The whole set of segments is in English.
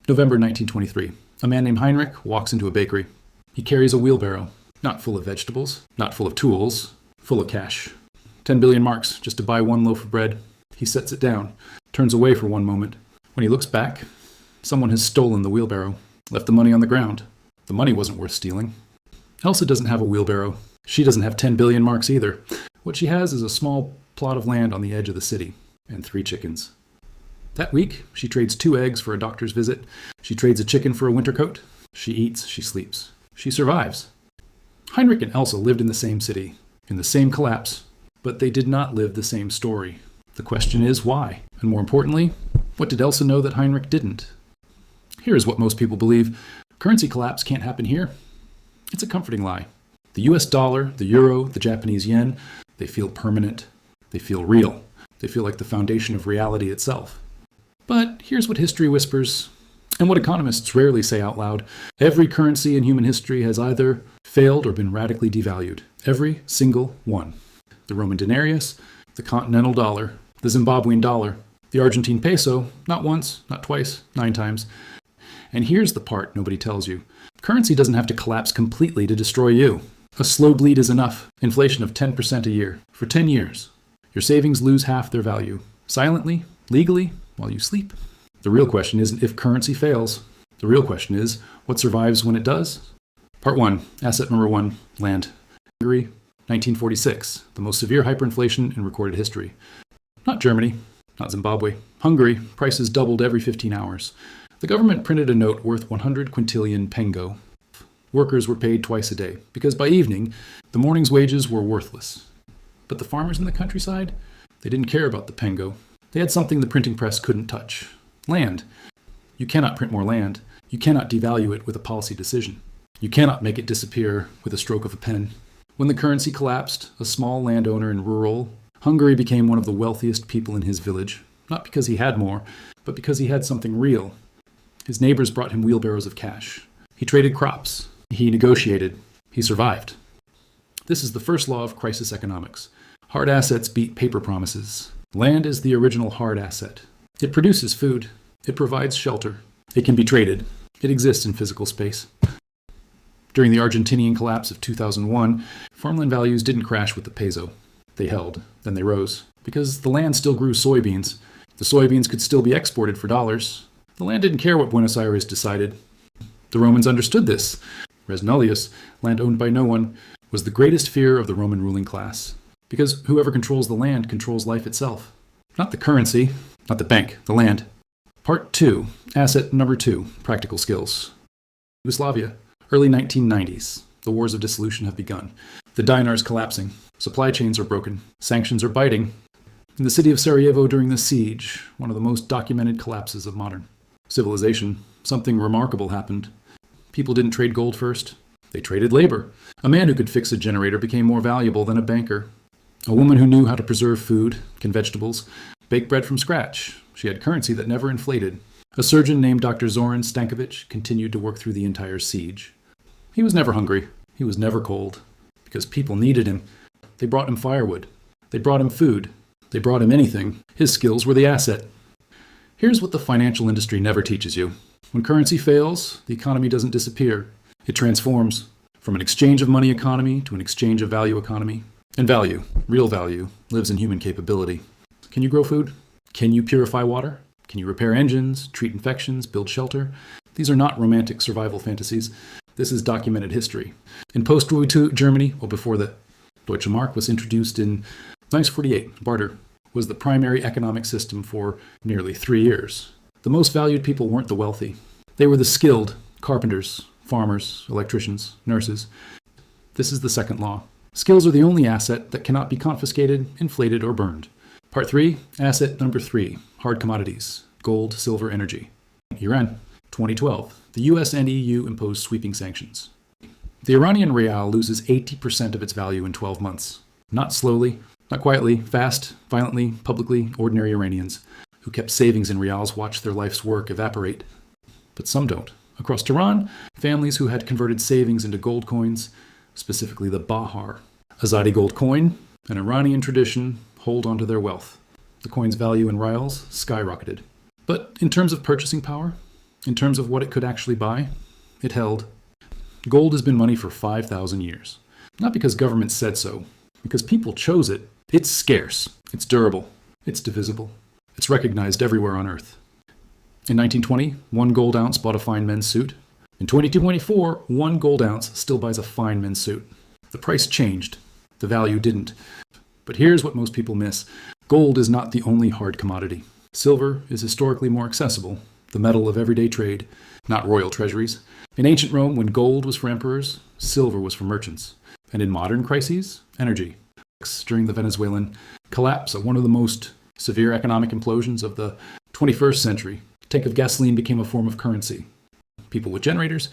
November 1923. A man named Heinrich walks into a bakery. He carries a wheelbarrow, not full of vegetables, not full of tools, full of cash. 10 billion marks just to buy one loaf of bread. He sets it down, turns away for one moment. When he looks back, someone has stolen the wheelbarrow, left the money on the ground. The money wasn't worth stealing. Elsa doesn't have a wheelbarrow. She doesn't have 10 billion marks either. What she has is a small plot of land on the edge of the city and 3 chickens. That week, she trades 2 eggs for a doctor's visit. She trades a chicken for a winter coat. She eats, she sleeps. She survives. Heinrich and Elsa lived in the same city, in the same collapse, but they did not live the same story. The question is why? And more importantly, what did Elsa know that Heinrich didn't? Here is what most people believe. Currency collapse can't happen here. It's a comforting lie. The US dollar, the euro, the Japanese yen, they feel permanent. They feel real. They feel like the foundation of reality itself. But here's what history whispers, and what economists rarely say out loud. Every currency in human history has either failed or been radically devalued. Every single one. The Roman denarius, the continental dollar, the Zimbabwean dollar, the Argentine peso, not once, not twice, 9 times. And here's the part nobody tells you. Currency doesn't have to collapse completely to destroy you. A slow bleed is enough. Inflation of 10% a year for 10 years. Your savings lose half their value. Silently, legally, while you sleep. The real question isn't if currency fails. The real question is what survives when it does? Part 1, asset number 1, land. Hungary, 1946, the most severe hyperinflation in recorded history. Not Germany, not Zimbabwe. Hungary, prices doubled every 15 hours. The government printed a note worth 100 quintillion pengo. Workers were paid twice a day, because by evening, the morning's wages were worthless. But the farmers in the countryside, they didn't care about the pengo. They had something the printing press couldn't touch. Land. You cannot print more land. You cannot devalue it with a policy decision. You cannot make it disappear with a stroke of a pen. When the currency collapsed, a small landowner in rural Hungary became one of the wealthiest people in his village, not because he had more, but because he had something real. His neighbors brought him wheelbarrows of cash. He traded crops. He negotiated. He survived. This is the first law of crisis economics. Hard assets beat paper promises. Land is the original hard asset. It produces food. It provides shelter. It can be traded. It exists in physical space. During the Argentinian collapse of 2001, farmland values didn't crash with the peso. They held, then they rose, because the land still grew soybeans. The soybeans could still be exported for dollars. The land didn't care what Buenos Aires decided. The Romans understood this. Res nullius, land owned by no one, was the greatest fear of the Roman ruling class, because whoever controls the land controls life itself. Not the currency, not the bank, the land. Part 2, asset number 2, practical skills. Yugoslavia, early 1990s. The wars of dissolution have begun. The dinar is collapsing. Supply chains are broken. Sanctions are biting. In the city of Sarajevo during the siege, one of the most documented collapses of modern civilization, something remarkable happened. People didn't trade gold first. They traded labor. A man who could fix a generator became more valuable than a banker. A woman who knew how to preserve food, can vegetables, bake bread from scratch. She had currency that never inflated. A surgeon named Dr. Zoran Stankovic continued to work through the entire siege. He was never hungry. He was never cold. Because people needed him. They brought him firewood. They brought him food. They brought him anything. His skills were the asset. Here's what the financial industry never teaches you. When currency fails, the economy doesn't disappear. It transforms from an exchange of money economy to an exchange of value economy. And value, real value, lives in human capability. Can you grow food? Can you purify water? Can you repair engines, treat infections, build shelter? These are not romantic survival fantasies. This is documented history. In post-World War II Germany, or before the Deutsche Mark was introduced in 1948, barter was the primary economic system for nearly 3 years. The most valued people weren't the wealthy. They were the skilled, carpenters, farmers, electricians, nurses. This is the second law. Skills are the only asset that cannot be confiscated, inflated, or burned. Part 3, asset number 3, hard commodities, gold, silver, energy. Iran, 2012. The US and EU imposed sweeping sanctions. The Iranian rial loses 80% of its value in 12 months. Not slowly, not quietly, fast, violently, publicly, ordinary Iranians who kept savings in rials watch their life's work evaporate. But some don't. Across Tehran, families who had converted savings into gold coins, specifically the bahar, Azadi gold coin, an Iranian tradition, hold onto their wealth. The coin's value in rials skyrocketed. But in terms of purchasing power, In terms of what it could actually buy, it held. Gold has been money for 5,000 years. Not because governments said so, because people chose it. It's scarce, it's durable, it's divisible, it's recognized everywhere on Earth. In 1920, 1 gold ounce bought a fine men's suit. In 2224, 1 gold ounce still buys a fine men's suit. The price changed, the value didn't. But here's what most people miss. Gold is not the only hard commodity. Silver is historically more accessible, the metal of everyday trade, not royal treasuries. In ancient Rome, when gold was for emperors, silver was for merchants. And in modern crises, energy. During the Venezuelan collapse of one of the most severe economic implosions of the 21st century, a tank of gasoline became a form of currency. People with generators,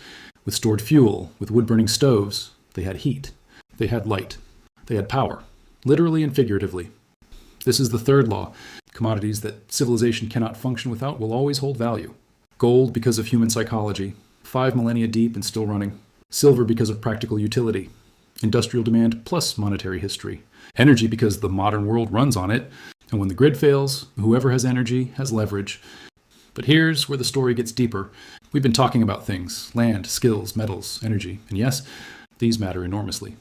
with stored fuel, with wood-burning stoves, they had heat, they had light, they had power, literally and figuratively. This is the third law. Commodities that civilization cannot function without will always hold value. Gold because of human psychology, 5 millennia deep and still running. Silver because of practical utility. Industrial demand plus monetary history. Energy because the modern world runs on it. And when the grid fails, whoever has energy has leverage. But here's where the story gets deeper. We've been talking about things, land, skills, metals, energy. And yes, these matter enormously.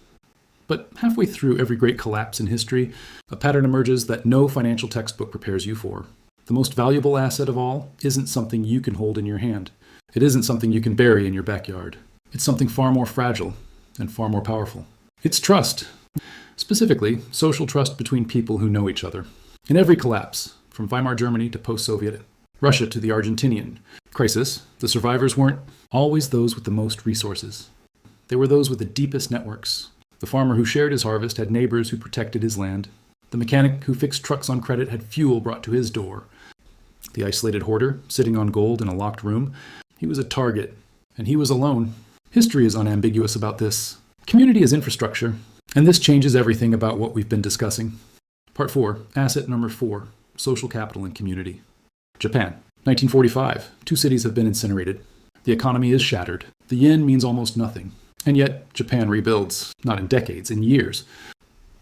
But halfway through every great collapse in history, a pattern emerges that no financial textbook prepares you for. The most valuable asset of all isn't something you can hold in your hand. It isn't something you can bury in your backyard. It's something far more fragile and far more powerful. It's trust. Specifically, social trust between people who know each other. In every collapse, from Weimar Germany to post-Soviet, Russia to the Argentinian crisis, the survivors weren't always those with the most resources. They were those with the deepest networks. The farmer who shared his harvest had neighbors who protected his land. The mechanic who fixed trucks on credit had fuel brought to his door. The isolated hoarder, sitting on gold in a locked room, he was a target, and he was alone. History is unambiguous about this. Community is infrastructure, and this changes everything about what we've been discussing. Part 4, asset number 4, social capital and community. Japan, 1945. 2 cities have been incinerated. The economy is shattered. The yen means almost nothing. And yet, Japan rebuilds, not in decades, in years.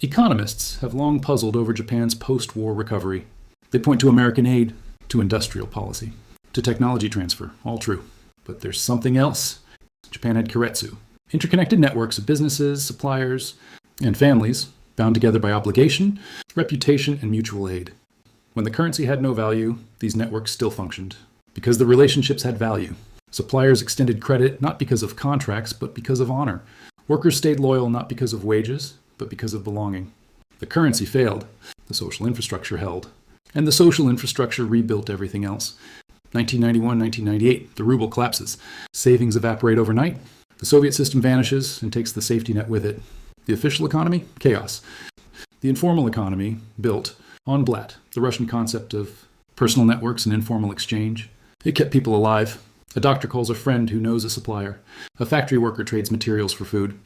Economists have long puzzled over Japan's post-war recovery. They point to American aid, to industrial policy, to technology transfer, all true. But there's something else. Japan had keiretsu, interconnected networks of businesses, suppliers, and families, bound together by obligation, reputation, and mutual aid. When the currency had no value, these networks still functioned, because the relationships had value. Suppliers extended credit not because of contracts, but because of honor. Workers stayed loyal not because of wages, but because of belonging. The currency failed. The social infrastructure held. And the social infrastructure rebuilt everything else. 1991, 1998, the ruble collapses. Savings evaporate overnight. The Soviet system vanishes and takes the safety net with it. The official economy? Chaos. The informal economy, built on Blatt, the Russian concept of personal networks and informal exchange. It kept people alive. A doctor calls a friend who knows a supplier. A factory worker trades materials for food.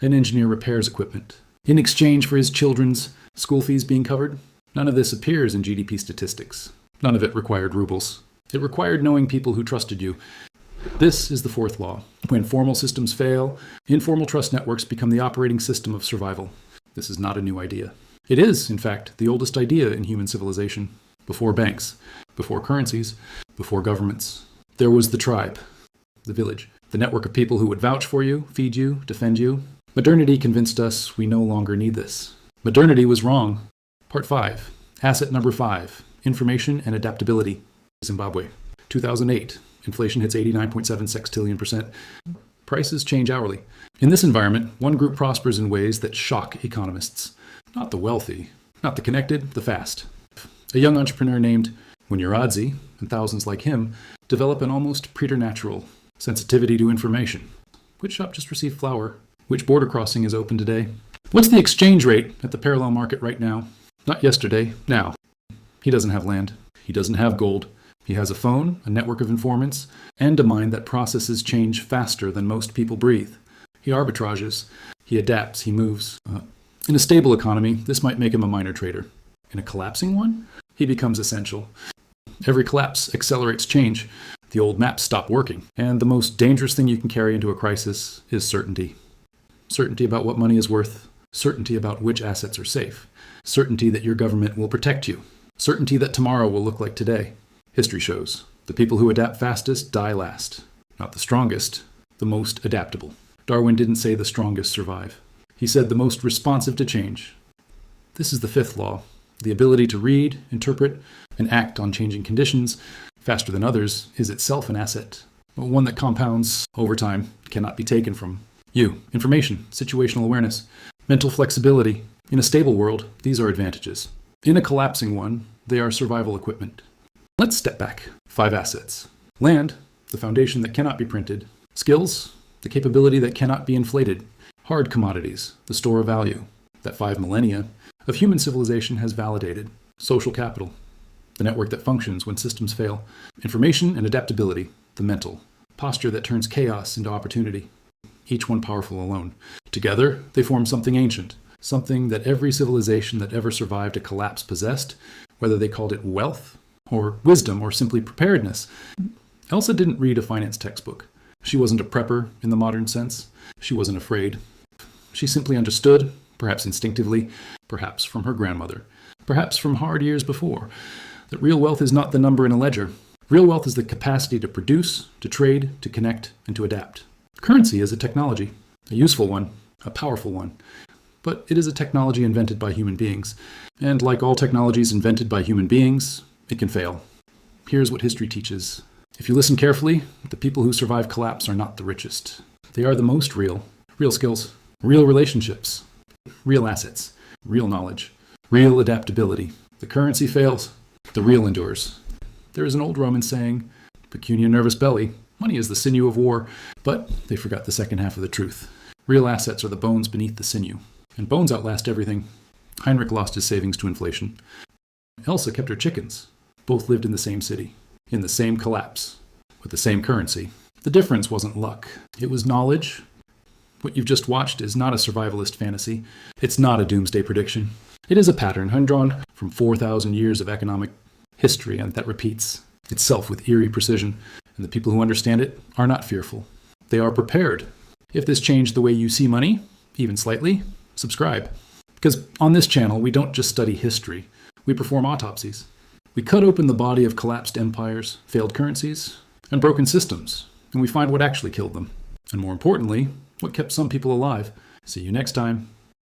An engineer repairs equipment. In exchange for his children's school fees being covered? None of this appears in GDP statistics. None of it required rubles. It required knowing people who trusted you. This is the 4th law. When formal systems fail, informal trust networks become the operating system of survival. This is not a new idea. It is, in fact, the oldest idea in human civilization. Before banks, before currencies, before governments. There was the tribe, the village, the network of people who would vouch for you, feed you, defend you. Modernity convinced us we no longer need this. Modernity was wrong. Part 5, asset number 5, information and adaptability. Zimbabwe, 2008, inflation hits 89.7 sextillion%. Prices change hourly. In this environment, one group prospers in ways that shock economists. Not the wealthy, not the connected, the fast. A young entrepreneur named Munyaradzi, and thousands like him, develop an almost preternatural sensitivity to information. Which shop just received flour? Which border crossing is open today? What's the exchange rate at the parallel market right now? Not yesterday, now. He doesn't have land. He doesn't have gold. He has a phone, a network of informants, and a mind that processes change faster than most people breathe. He arbitrages. He adapts. He moves. In a stable economy, this might make him a minor trader. In a collapsing one, he becomes essential. Every collapse accelerates change. The old maps stop working. And the most dangerous thing you can carry into a crisis is certainty. Certainty about what money is worth. Certainty about which assets are safe. Certainty that your government will protect you. Certainty that tomorrow will look like today. History shows The people who adapt fastest die last. Not the strongest, the most adaptable. Darwin didn't say the strongest survive. He said the most responsive to change. This is the fifth law. The ability to read, interpret, and act on changing conditions faster than others is itself an asset, but one that compounds over time, cannot be taken from you. Information, situational awareness, mental flexibility. In a stable world, these are advantages. In a collapsing one, they are survival equipment. Let's step back. 5 assets. Land, the foundation that cannot be printed. Skills, the capability that cannot be inflated. Hard commodities, the store of value that 5 millennia of human civilization has validated. Social capital, the network that functions when systems fail. Information and adaptability, the mental posture that turns chaos into opportunity. Each one powerful alone. Together, they form something ancient, something that every civilization that ever survived a collapse possessed, whether they called it wealth or wisdom or simply preparedness. Elsa didn't read a finance textbook. She wasn't a prepper in the modern sense. She wasn't afraid. She simply understood, perhaps instinctively, perhaps from her grandmother, perhaps from hard years before, that real wealth is not the number in a ledger. Real wealth is the capacity to produce, to trade, to connect, and to adapt. Currency is a technology, a useful one, a powerful one, but it is a technology invented by human beings. And like all technologies invented by human beings, it can fail. Here's what history teaches. If you listen carefully, the people who survive collapse are not the richest. They are the most real. Real skills, real relationships, real assets, real knowledge, real adaptability. The currency fails, the real endures. There is an old Roman saying, pecunia nervus belli, money is the sinew of war, but they forgot the second half of the truth. Real assets are the bones beneath the sinew, and bones outlast everything. Heinrich lost his savings to inflation. Elsa kept her chickens. Both lived in the same city, in the same collapse, with the same currency. The difference wasn't luck. It was knowledge. What you've just watched is not a survivalist fantasy. It's not a doomsday prediction. It is a pattern drawn from 4,000 years of economic history, and that repeats itself with eerie precision. And the people who understand it are not fearful. They are prepared. If this changed the way you see money, even slightly, subscribe. Because on this channel, we don't just study history. We perform autopsies. We cut open the body of collapsed empires, failed currencies, and broken systems, and we find what actually killed them. And more importantly, what kept some people alive. See you next time.